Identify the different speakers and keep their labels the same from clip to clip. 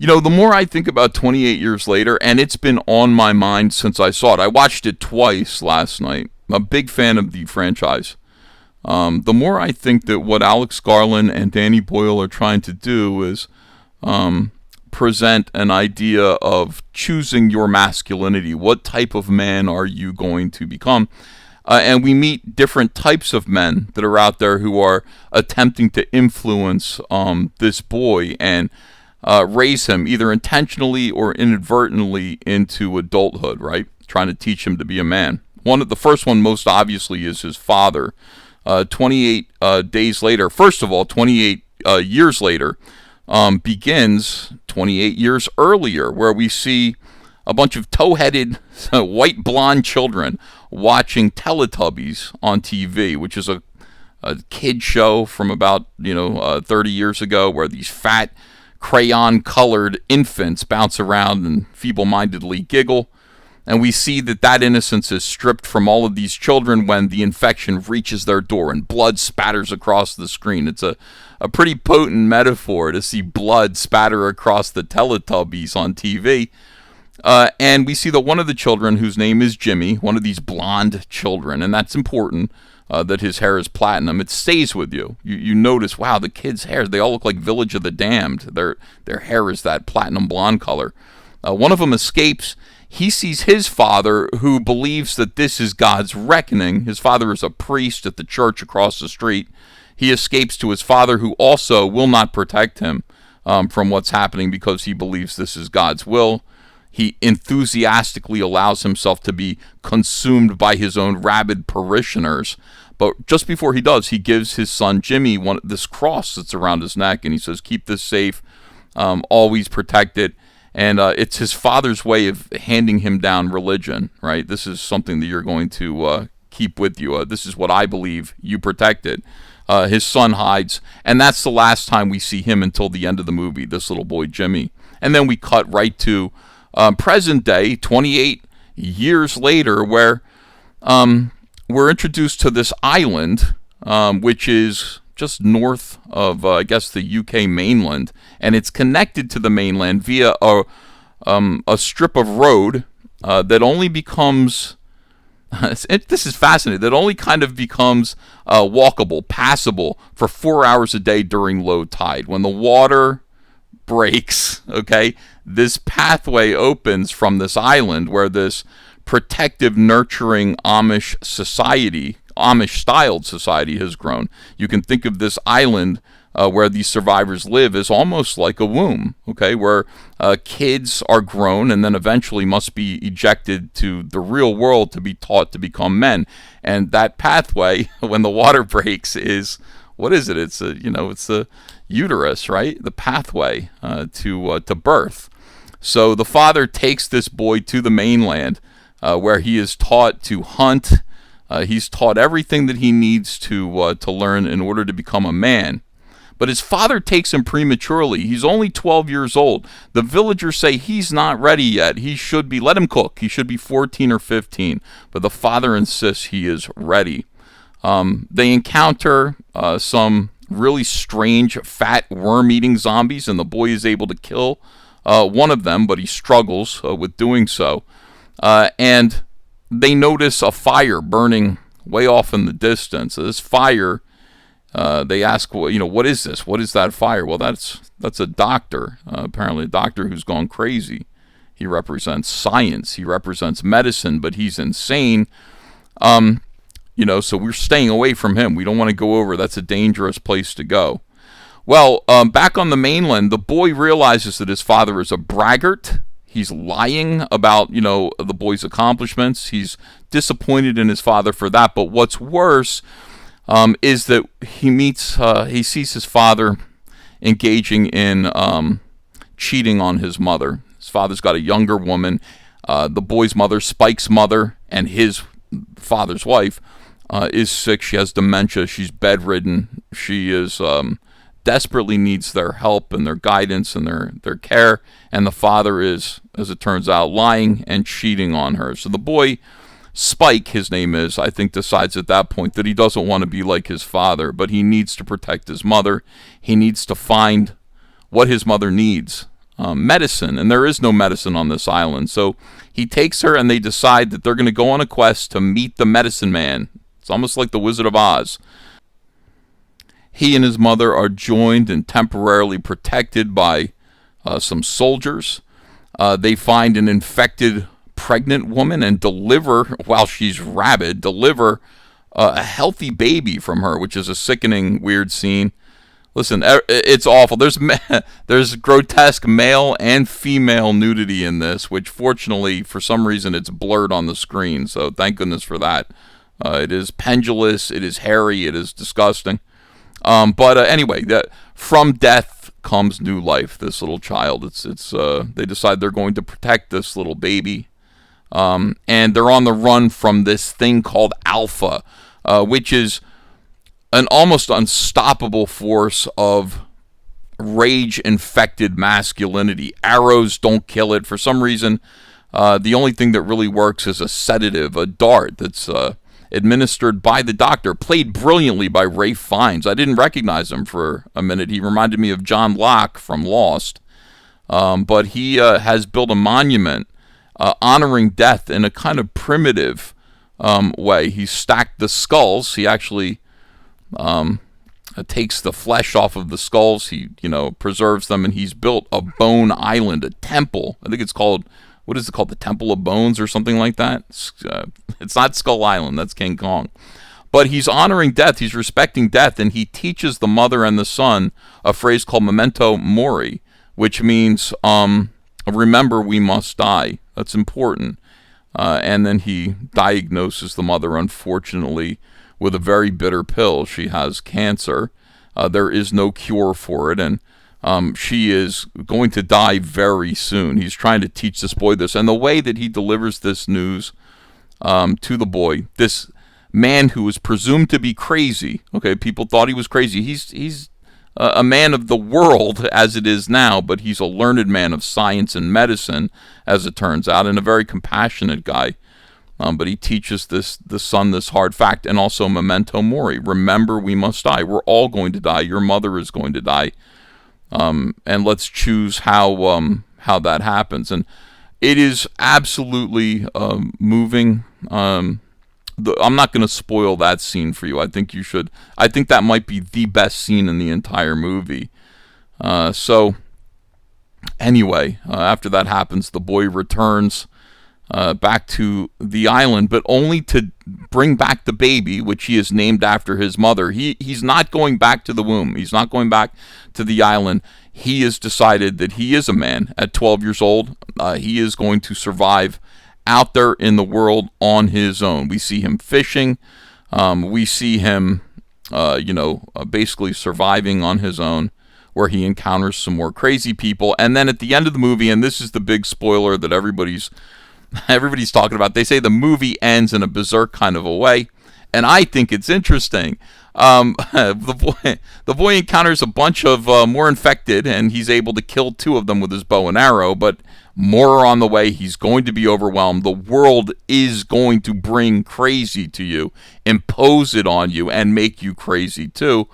Speaker 1: The more I think about 28 years later, and it's been on my mind since I saw it. I watched it twice last night. I'm a big fan of the franchise. The more I think that what Alex Garland and Danny Boyle are trying to do is present an idea of choosing your masculinity. What type of man are you going to become? And we meet different types of men that are out there who are attempting to influence this boy and raise him either intentionally or inadvertently into adulthood, right? Trying to teach him to be a man. The first one most obviously is his father. 28 days later, first of all, 28 years later, begins 28 years earlier, where we see a bunch of tow-headed, white blonde children watching Teletubbies on TV, which is a kid show from about 30 years ago, where these fat crayon-colored infants bounce around and feeble-mindedly giggle. And we see that innocence is stripped from all of these children when the infection reaches their door and blood spatters across the screen. It's a pretty potent metaphor to see blood spatter across the Teletubbies on TV. And we see that one of the children, whose name is Jimmy, one of these blonde children, and that's important, that his hair is platinum. It stays with you. You notice, wow, the kids' hair, they all look like Village of the Damned. Their hair is that platinum blonde color. One of them escapes. He sees his father, who believes that this is God's reckoning. His father is a priest at the church across the street. He escapes to his father, who also will not protect him from what's happening because he believes this is God's will. He enthusiastically allows himself to be consumed by his own rabid parishioners. But just before he does, he gives his son Jimmy this cross that's around his neck, and he says, keep this safe, always protect it. And it's his father's way of handing him down religion, right? This is something that you're going to keep with you. This is what I believe. You protect it. His son hides, and that's the last time we see him until the end of the movie, this little boy Jimmy. And then we cut right to present day, 28 years later, where we're introduced to this island, which is just north of, I guess, the UK mainland, and it's connected to the mainland via a strip of road that only becomes, this is fascinating, that only kind of becomes walkable, passable for 4 hours a day during low tide. When the water breaks, okay, this pathway opens from this island where this protective, nurturing Amish-styled society has grown. You can think of this island where these survivors live as almost like a womb, okay, where kids are grown and then eventually must be ejected to the real world to be taught to become men. And that pathway, when the water breaks, is, what is it? It's the uterus, right? The pathway to birth. So the father takes this boy to the mainland, where he is taught to hunt. He's taught everything that he needs to learn in order to become a man. But his father takes him prematurely. He's only 12 years old. The villagers say he's not ready yet. He should be, let him cook. He should be 14 or 15. But the father insists he is ready. They encounter some really strange, fat, worm-eating zombies, and the boy is able to kill one of them, but he struggles with doing so. And they notice a fire burning way off in the distance. This fire, they ask, what is this? What is that fire? Well, that's a doctor, apparently a doctor who's gone crazy. He represents science. He represents medicine, but he's insane. So we're staying away from him. We don't want to go over. That's a dangerous place to go. Well, back on the mainland, the boy realizes that his father is a braggart. He's lying about, the boy's accomplishments. He's disappointed in his father for that. But what's worse is that he sees his father engaging in cheating on his mother. His father's got a younger woman. The boy's mother, Spike's mother, and his father's wife is sick. She has dementia. She's bedridden. She is desperately needs their help and their guidance and their care. And the father is, as it turns out, lying and cheating on her. So the boy, Spike, his name is, I think, decides at that point that he doesn't want to be like his father, but he needs to protect his mother. He needs to find what his mother needs. medicine, and there is no medicine on this island. So he takes her, and they decide that they're going to go on a quest to meet the medicine man. It's almost like the Wizard of Oz. He and his mother are joined and temporarily protected by some soldiers. They find an infected pregnant woman and deliver, while she's rabid, a healthy baby from her, which is a sickening, weird scene. Listen, it's awful. There's grotesque male and female nudity in this, which fortunately, for some reason, it's blurred on the screen. So thank goodness for that. It is pendulous. It is hairy. It is disgusting. But anyway, from death comes new life. This little child. They decide they're going to protect this little baby, and they're on the run from this thing called Alpha, which is an almost unstoppable force of rage-infected masculinity. Arrows don't kill it. For some reason, the only thing that really works is a sedative, a dart that's administered by the doctor, played brilliantly by Ralph Fiennes. I didn't recognize him for a minute. He reminded me of John Locke from Lost. But he has built a monument honoring death in a kind of primitive way. He stacked the skulls. He actually takes the flesh off of the skulls. He, preserves them, and he's built a bone island, a temple. I think it's called, what is it called? The Temple of Bones or something like that. It's not Skull Island. That's King Kong. But he's honoring death. He's respecting death, and he teaches the mother and the son a phrase called memento mori, which means remember we must die. That's important. And then he diagnoses the mother, unfortunately, with a very bitter pill. She has cancer. There is no cure for it, and she is going to die very soon. He's trying to teach this boy this, and the way that he delivers this news to the boy, this man who is presumed to be crazy. Okay, people thought he was crazy. He's a man of the world as it is now, but he's a learned man of science and medicine, as it turns out, and a very compassionate guy. But he teaches the son this hard fact, and also memento mori. Remember, we must die. We're all going to die. Your mother is going to die. And let's choose how that happens. And it is absolutely moving. I'm not going to spoil that scene for you. I think you should. I think that might be the best scene in the entire movie. So anyway, after that happens, the boy returns back to the island, but only to bring back the baby, which he has named after his mother. He's not going back to the womb. He's not going back to the island. He has decided that he is a man at 12 years old. He is going to survive out there in the world on his own. We see him fishing. We see him, basically surviving on his own, where he encounters some more crazy people. And then at the end of the movie, and this is the big spoiler that everybody's talking about, they say the movie ends in a berserk kind of a way, and I think it's interesting. The boy encounters a bunch of more infected, and he's able to kill 2 of them with his bow and arrow, but more are on the way. He's going to be overwhelmed. The world is going to bring crazy to you, impose it on you, and make you crazy too.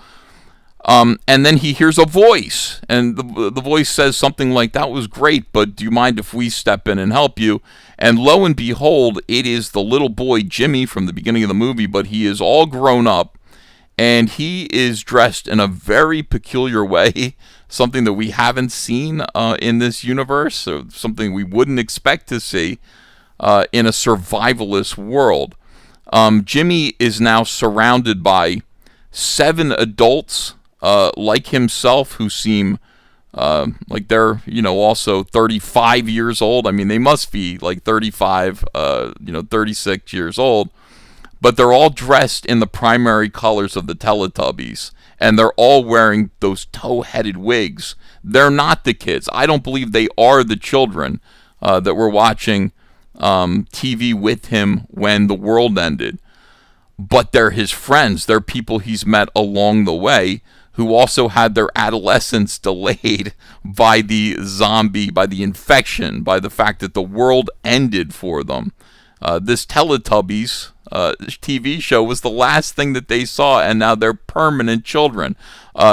Speaker 1: And then he hears a voice, and the voice says something like, "That was great, but do you mind if we step in and help you?" And lo and behold, it is the little boy Jimmy from the beginning of the movie, but he is all grown up, and he is dressed in a very peculiar way, something that we haven't seen in this universe, or something we wouldn't expect to see in a survivalist world. Jimmy is now surrounded by 7 adults like himself, who seem like they're, also 35 years old. I mean, they must be like 35, 36 years old. But they're all dressed in the primary colors of the Teletubbies, and they're all wearing those tow-headed wigs. They're not the kids. I don't believe they are the children that were watching TV with him when the world ended. But they're his friends. They're people he's met along the way, who also had their adolescence delayed by the zombie, by the infection, by the fact that the world ended for them. This Teletubbies TV show was the last thing that they saw, and now they're permanent children.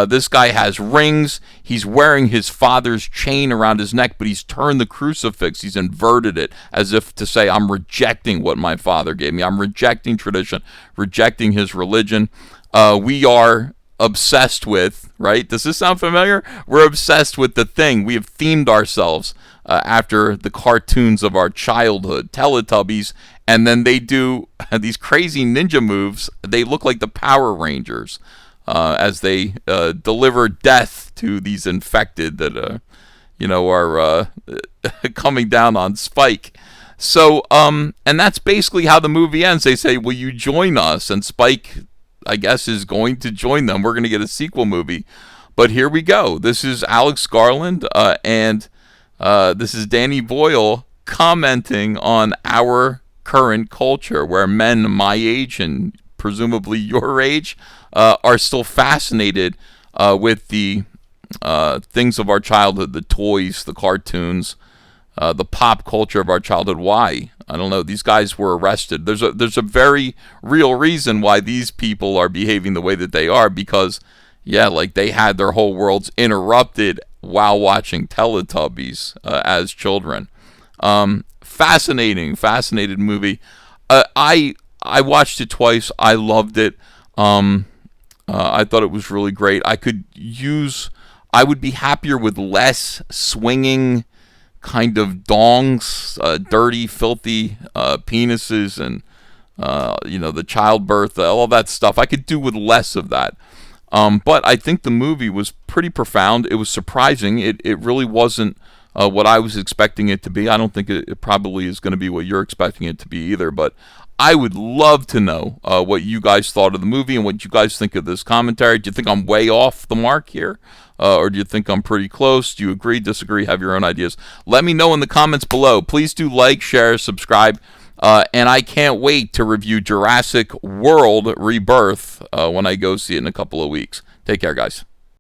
Speaker 1: This guy has rings. He's wearing his father's chain around his neck, but he's turned the crucifix. He's inverted it as if to say, I'm rejecting what my father gave me. I'm rejecting tradition, rejecting his religion. We are obsessed with, right? Does this sound familiar? We're obsessed with The Thing. We have themed ourselves after the cartoons of our childhood, Teletubbies, and then they do these crazy ninja moves. They look like the Power Rangers as they deliver death to these infected that are coming down on Spike. So, and that's basically how the movie ends. They say, will you join us? And Spike, I guess, is going to join them. We're going to get a sequel movie. But here we go. This is Alex Garland and this is Danny Boyle commenting on our current culture, where men my age and presumably your age are still fascinated with the things of our childhood, the toys, the cartoons, the pop culture of our childhood. Why? I don't know. These guys were arrested. There's a very real reason why these people are behaving the way that they are, because, yeah, like they had their whole worlds interrupted while watching Teletubbies as children. Fascinating movie. I watched it twice. I loved it. I thought it was really great. I would be happier with less swinging kind of dongs, dirty, filthy penises, and the childbirth, all that stuff. I could do with less of that. But I think the movie was pretty profound. It was surprising. It really wasn't what I was expecting it to be. I don't think it probably is going to be what you're expecting it to be either. But I would love to know what you guys thought of the movie and what you guys think of this commentary. Do you think I'm way off the mark here? Or do you think I'm pretty close? Do you agree, disagree, have your own ideas? Let me know in the comments below. Please do like, share, subscribe. And I can't wait to review Jurassic World Rebirth when I go see it in a couple of weeks. Take care, guys.